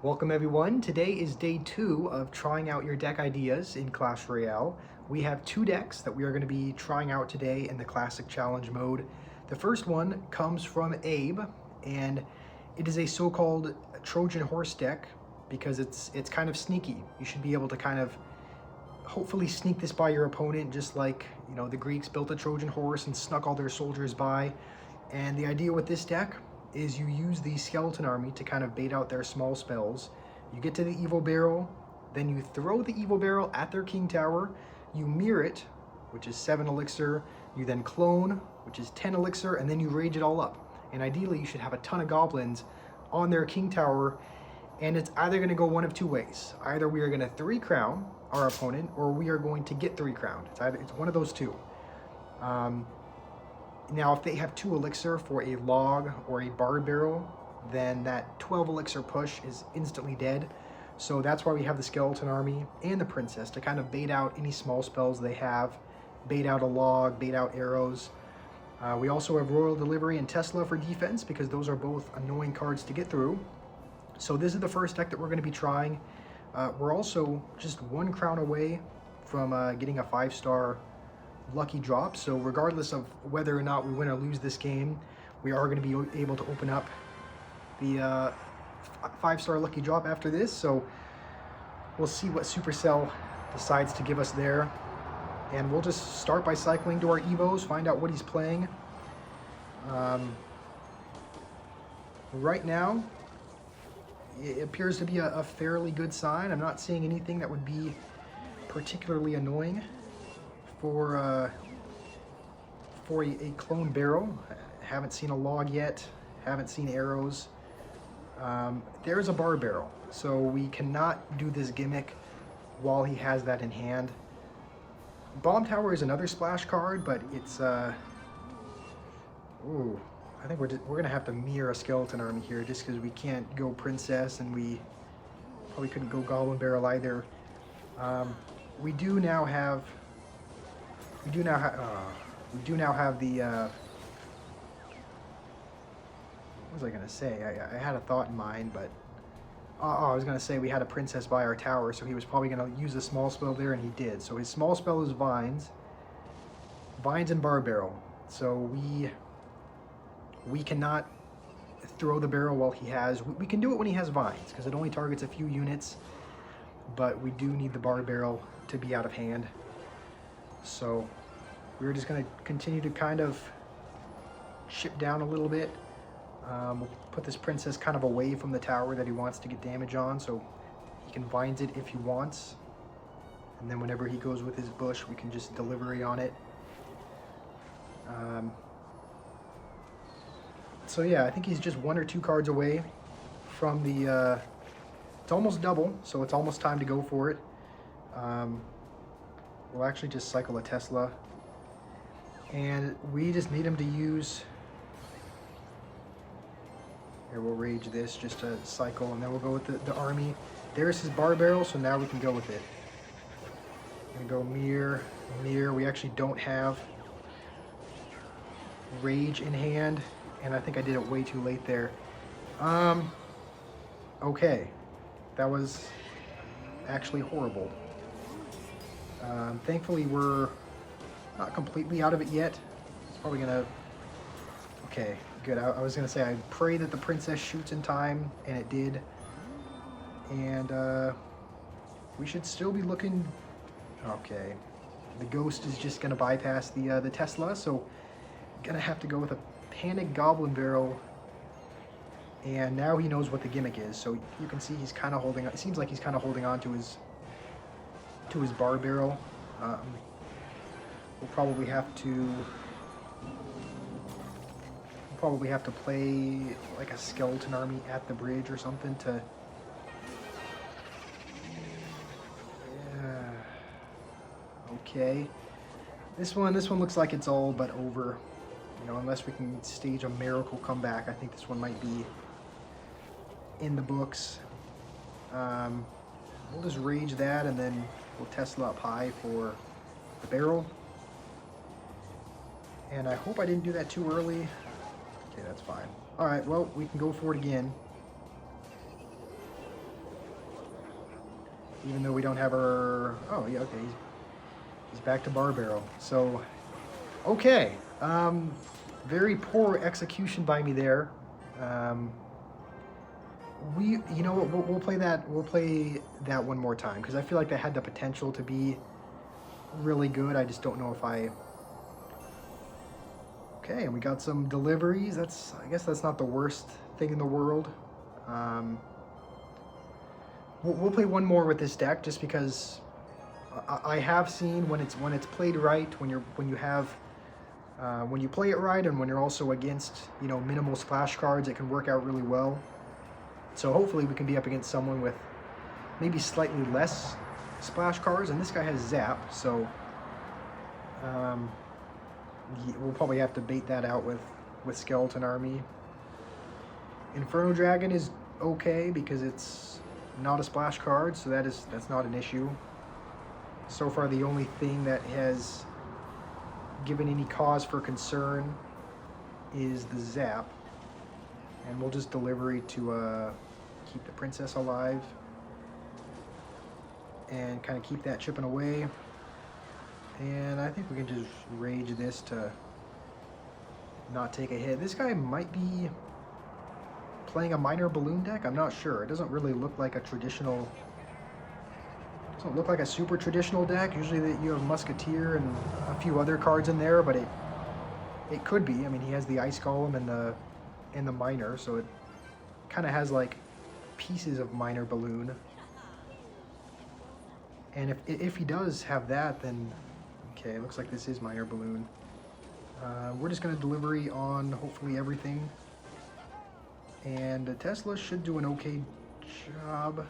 Welcome everyone. Today is day 2 of trying out your deck ideas in Clash Royale. We have 2 decks that we are going to be trying out today in the classic challenge mode. The first one comes from Abe, and it is a so-called Trojan horse deck because it's kind of sneaky. You should be able to kind of hopefully sneak this by your opponent, just like, you know, the Greeks built a Trojan horse and snuck all their soldiers by. And the idea with this deck is you use the skeleton army to kind of bait out their small spells. You get to the evil barrel, then you throw the evil barrel at their king tower, you mirror it, which is 7 elixir, you then clone, which is 10 elixir, and then you rage it all up. And ideally you should have a ton of goblins on their king tower, and it's either going to go one of 2 ways. Either we are going to 3 crown our opponent, or we are going to get 3 crowned. It's one of those 2. Now, if they have 2 elixir for a log or a barred barrel, then that 12 elixir push is instantly dead. So that's why we have the skeleton army and the princess to kind of bait out any small spells they have, bait out a log, bait out arrows. We also have Royal Delivery and Tesla for defense because those are both annoying cards to get through. So this is the first deck that we're going to be trying. We're also just 1 crown away from getting a 5-star lucky drop, so regardless of whether or not we win or lose this game, we are going to be able to open up the 5-star lucky drop after this. So we'll see what Supercell decides to give us there, and we'll just start by cycling to our Evos, find out what he's playing. Right now it appears to be a fairly good sign. I'm not seeing anything that would be particularly annoying for a clone barrel. Haven't seen a log yet, haven't seen arrows. There's a bar barrel, so we cannot do this gimmick while he has that in hand. Bomb Tower is another splash card, but it's ooh, I think we're gonna have to mirror a skeleton army here just because we can't go princess, and we probably couldn't go Goblin Barrel either. We do now have the what was I gonna say? I had a thought in mind, but I was gonna say we had a princess by our tower, so he was probably gonna use a small spell there, and he did. So his small spell is vines and bar barrel. So we cannot throw the barrel while he has. We can do it when he has vines because it only targets a few units, but we do need the bar barrel to be out of hand. So we're just going to continue to kind of chip down a little bit. We'll put this princess kind of away from the tower that he wants to get damage on, so he can vines it if he wants. And then whenever he goes with his bush, we can just delivery on it. So yeah, I think he's just 1 or 2 cards away from the... it's almost double, so it's almost time to go for it. We'll actually just cycle a Tesla, and we just need him to use... Here, we'll rage this just to cycle, and then we'll go with the army. There's his bar barrel, so now we can go with it. We're gonna go mirror. We actually don't have rage in hand, and I think I did it way too late there. Okay, that was actually horrible. Thankfully we're not completely out of it yet. It's probably gonna... Okay, good. I was gonna say I pray that the princess shoots in time, and it did. And we should still be looking... Okay, the ghost is just gonna bypass the Tesla, so gonna have to go with a panic Goblin Barrel. And now he knows what the gimmick is, so you can see he's kind of holding... It seems like he's kind of holding on to his bar barrel. We'll probably have to play like a skeleton army at the bridge or something to... Okay. This one looks like it's all but over. You know, unless we can stage a miracle comeback, I think this one might be in the books. We'll just rage that, and then we'll Tesla up high for the barrel. And I hope I didn't do that too early. Okay, that's fine. Alright, well, we can go for it again. even though we don't have our... Oh, yeah, okay, he's back to Bar Barrel. So, okay. Very poor execution by me there. You know what, we'll play that one more time, because I feel like that had the potential to be really good. I just don't know if I... Okay, and we got some deliveries. I guess that's not the worst thing in the world. We'll play one more with this deck, just because I have seen when it's played right, when you play it right, and when you're also against, you know, minimal splash cards, it can work out really well. So hopefully we can be up against someone with maybe slightly less splash cards, and this guy has Zap, so we'll probably have to bait that out with Skeleton Army. Inferno Dragon is okay because it's not a splash card, so that's not an issue. So far, the only thing that has given any cause for concern is the Zap, and we'll just delivery to keep the princess alive and kind of keep that chipping away. And I think we can just rage this to not take a hit. This guy might be playing a Miner Balloon deck. I'm not sure. It doesn't really look like a traditional... Doesn't look like a super traditional deck. Usually you have Musketeer and a few other cards in there, but it could be. I mean, he has the Ice Golem and the Miner, so it kind of has like pieces of Miner Balloon. And if he does have that, then okay, it looks like this is Miner Balloon. We're just going to delivery on hopefully everything. And Tesla should do an okay job.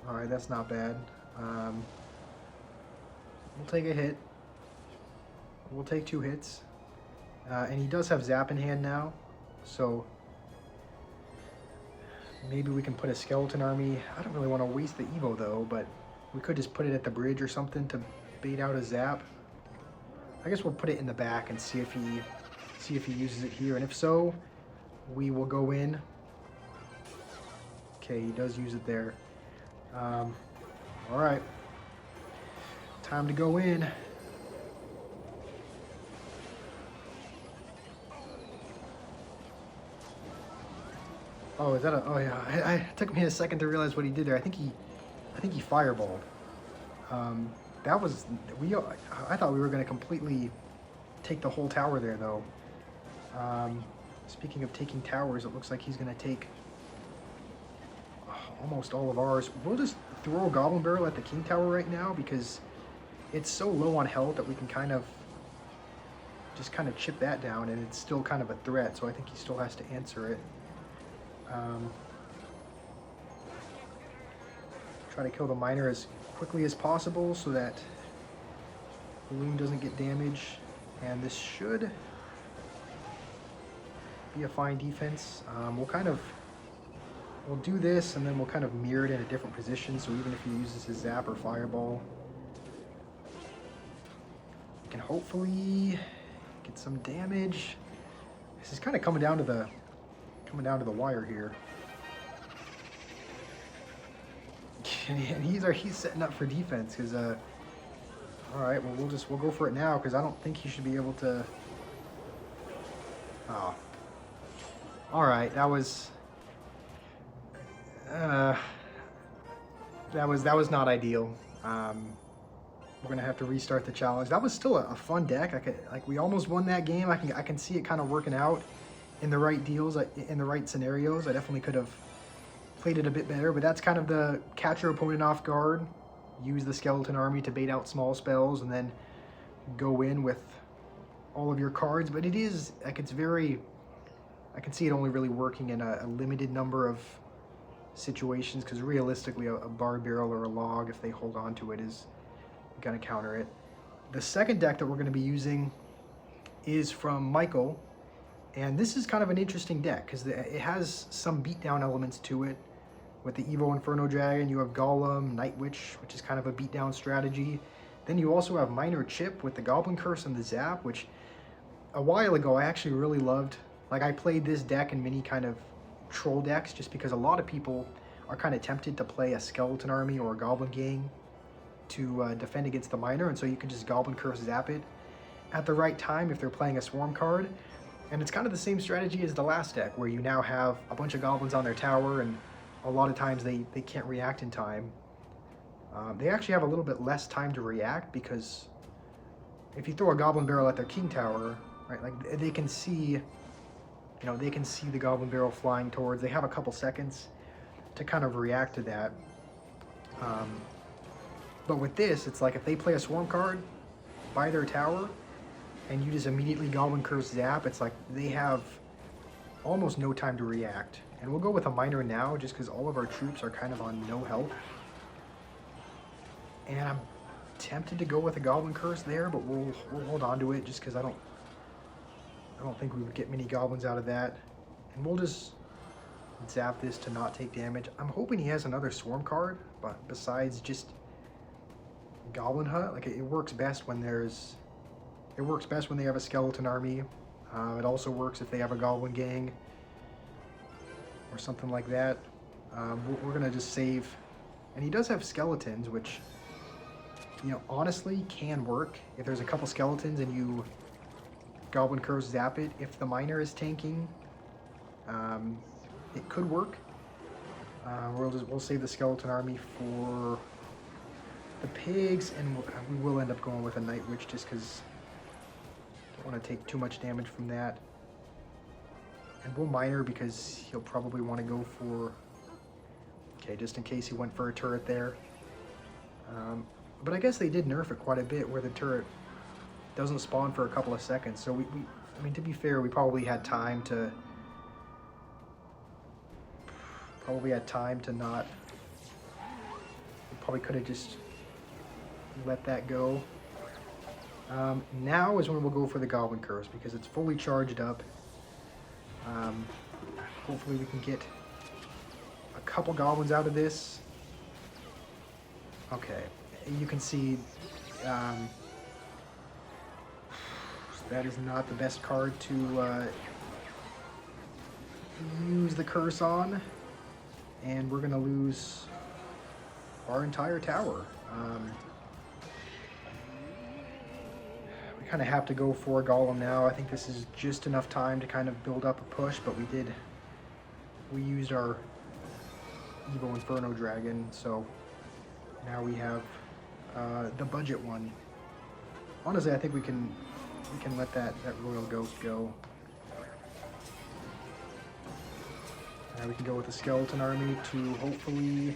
Alright, that's not bad. We'll take a hit. We'll take 2 hits. And he does have Zap in hand now, so maybe we can put a Skeleton Army. I don't really want to waste the Evo though, but we could just put it at the bridge or something to bait out a Zap. I guess we'll put it in the back and see if he uses it here, and if so, we will go in. Okay, he does use it there. Alright. Time to go in. Oh, is that a... Oh, yeah. It took me a second to realize what he did there. I think he fireballed. That was... I thought we were going to completely take the whole tower there, though. Speaking of taking towers, it looks like he's going to take almost all of ours. We'll just throw a Goblin Barrel at the King Tower right now because it's so low on health that we can kind of chip that down, and it's still kind of a threat, so I think he still has to answer it. Try to kill the Miner as quickly as possible so that Balloon doesn't get damaged, and this should be a fine defense. We'll do this, and then we'll kind of mirror it in a different position, so even if he uses his Zap or Fireball, we can hopefully get some damage. This is kind of coming down to the wire here. And he's setting up for defense, because all right, well we'll go for it now, because I don't think he should be able to. Oh, all right, that was not ideal. We're gonna have to restart the challenge. That was still a fun deck. We almost won that game. I can see it kind of working out in the right deals, in the right scenarios. I definitely could have played it a bit better, but that's kind of the catch your opponent off guard, use the Skeleton Army to bait out small spells, and then go in with all of your cards. But it is, it's very, I can see it only really working in a limited number of situations, because realistically a Bar Barrel or a Log, if they hold on to it, is going to counter it. The second deck that we're going to be using is from Michael, and this is kind of an interesting deck because it has some beatdown elements to it. With the Evo Inferno Dragon, you have Golem, Night Witch, which is kind of a beatdown strategy. Then you also have Miner Chip with the Goblin Curse and the Zap, which a while ago I actually really loved. Like, I played this deck in many kind of troll decks just because a lot of people are kind of tempted to play a skeleton army or a goblin gang to defend against the miner, and so you can just Goblin Curse Zap it at the right time if they're playing a swarm card. And it's kind of the same strategy as the last deck, where you now have a bunch of goblins on their tower, and a lot of times they can't react in time. They actually have a little bit less time to react, because if you throw a Goblin Barrel at their king tower, right, like they can see, they can see the Goblin Barrel flying towards. They have a couple seconds to kind of react to that. But with this, it's like if they play a swarm card by their tower, and you just immediately Goblin Curse Zap, it's like they have almost no time to react. And we'll go with a Miner now, just because all of our troops are kind of on no health. And I'm tempted to go with a Goblin Curse there, but we'll hold on to it, just because I don't think we would get many goblins out of that. And we'll just zap this to not take damage. I'm hoping he has another swarm card, but besides just Goblin Hut, like it works best when there's... It works best when they have a skeleton army. It also works if they have a goblin gang or something like that. We're gonna just save, and he does have skeletons, which honestly can work if there's a couple skeletons and you Goblin Curse Zap it. If the miner is tanking, it could work. We'll save the skeleton army for the pigs, and we will end up going with a Night Witch just because. Don't want to take too much damage from that. And we'll Miner because he'll probably want to go for... Okay, just in case he went for a turret there. But I guess they did nerf it quite a bit, where the turret doesn't spawn for a couple of seconds. So I mean, to be fair, we probably had time to... not... We probably could have just let that go. Now is when we'll go for the Goblin Curse, because it's fully charged up. Hopefully we can get a couple goblins out of this. Okay, you can see that is not the best card to use the curse on, and we're gonna lose our entire tower. Kind of have to go for a golem now. I think this is just enough time to kind of build up a push, but we used our Evo Inferno Dragon, so now we have the budget one. Honestly, I think we can let that Royal Ghost go. Now we can go with the Skeleton Army to hopefully...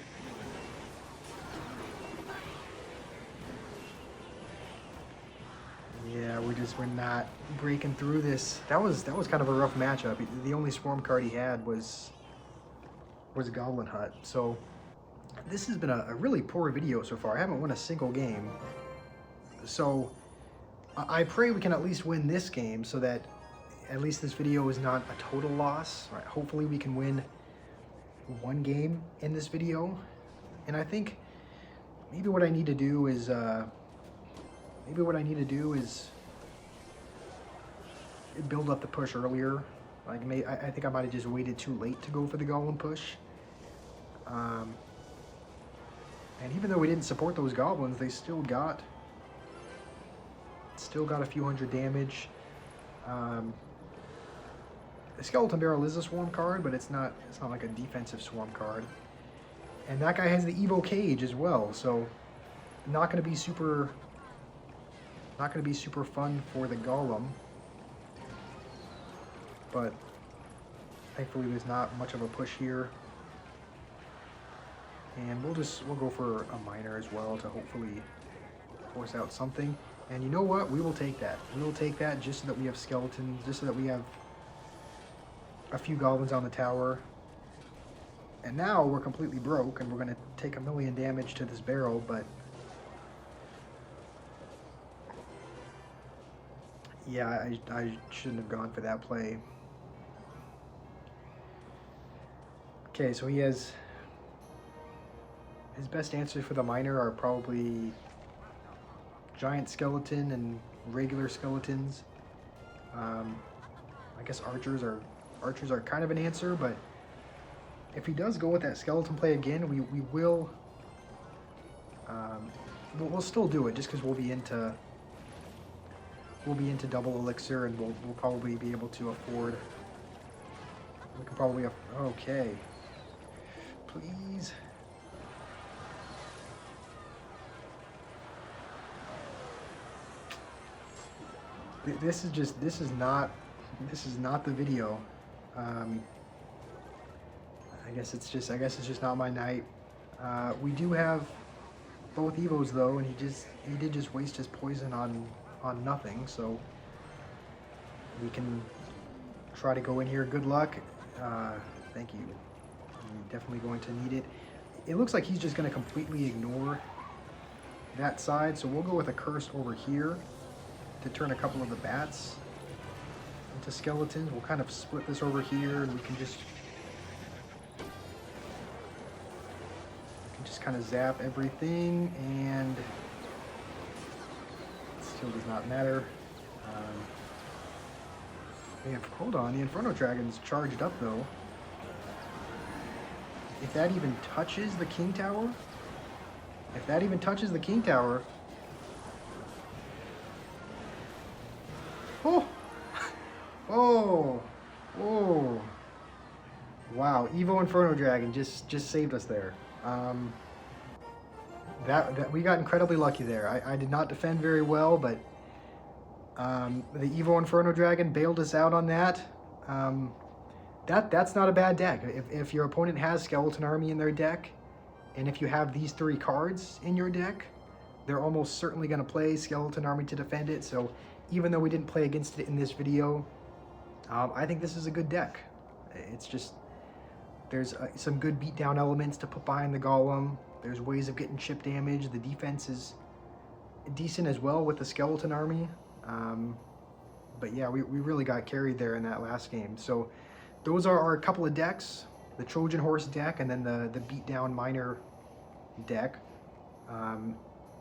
Yeah, we're not breaking through this. That was kind of a rough matchup. The only swarm card he had was Goblin Hut. So this has been a really poor video so far. I haven't won a single game. So I pray we can at least win this game, so that at least this video is not a total loss. All right, hopefully we can win one game in this video. And I think maybe what I need to do is build up the push earlier. Like I think I might have just waited too late to go for the Goblin push. And even though we didn't support those goblins, they still got a few hundred damage. The Skeleton Barrel is a swarm card, but it's not like a defensive swarm card. And that guy has the Evo Cage as well, so not going to be super fun for the golem. But thankfully there's not much of a push here. And we'll go for a miner as well to hopefully force out something. And you know what? We will take that. We will take that just so that we have skeletons, just so that we have a few goblins on the tower. And now we're completely broke, and we're going to take 1,000,000 damage to this barrel, but yeah, I shouldn't have gone for that play. Okay, so he has... His best answers for the miner are probably giant skeleton and regular skeletons. I guess archers are kind of an answer, but if he does go with that skeleton play again, we will. We'll still do it just because we'll be into double elixir, and we'll probably be able to afford. We can probably okay. Please. This is not the video. I guess it's just not my night. We do have both Evos though, and he did just waste his poison on nothing, so we can try to go in here. Good luck. Thank you. I'm definitely going to need it. It looks like he's just going to completely ignore that side, so we'll go with a curse over here to turn a couple of the bats into skeletons. We'll kind of split this over here, and we can just kind of zap everything, and it still does not matter. Hold on, the Inferno Dragon's charged up though. If that even touches the King Tower, oh, oh, oh, wow! Evo Inferno Dragon just saved us there. That we got incredibly lucky there. I did not defend very well, but the Evo Inferno Dragon bailed us out on that. That's not a bad deck. If your opponent has Skeleton Army in their deck, and if you have these 3 cards in your deck, they're almost certainly going to play Skeleton Army to defend it. So even though we didn't play against it in this video, I think this is a good deck. It's just, there's some good beatdown elements to put behind the Golem. There's ways of getting chip damage. The defense is decent as well with the Skeleton Army. But yeah, we really got carried there in that last game. So those are our couple of decks, the Trojan Horse deck and then the Beatdown Miner deck.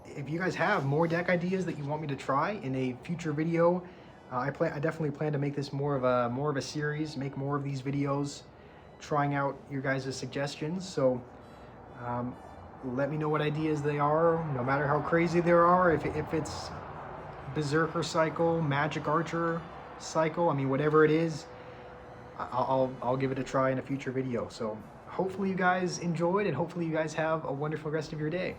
If you guys have more deck ideas that you want me to try in a future video, I definitely plan to make this more of a series, make more of these videos, trying out your guys' suggestions. So let me know what ideas they are, no matter how crazy they are. If it's Berserker Cycle, Magic Archer Cycle, I mean, whatever it is, I'll give it a try in a future video. So hopefully you guys enjoyed, and hopefully you guys have a wonderful rest of your day.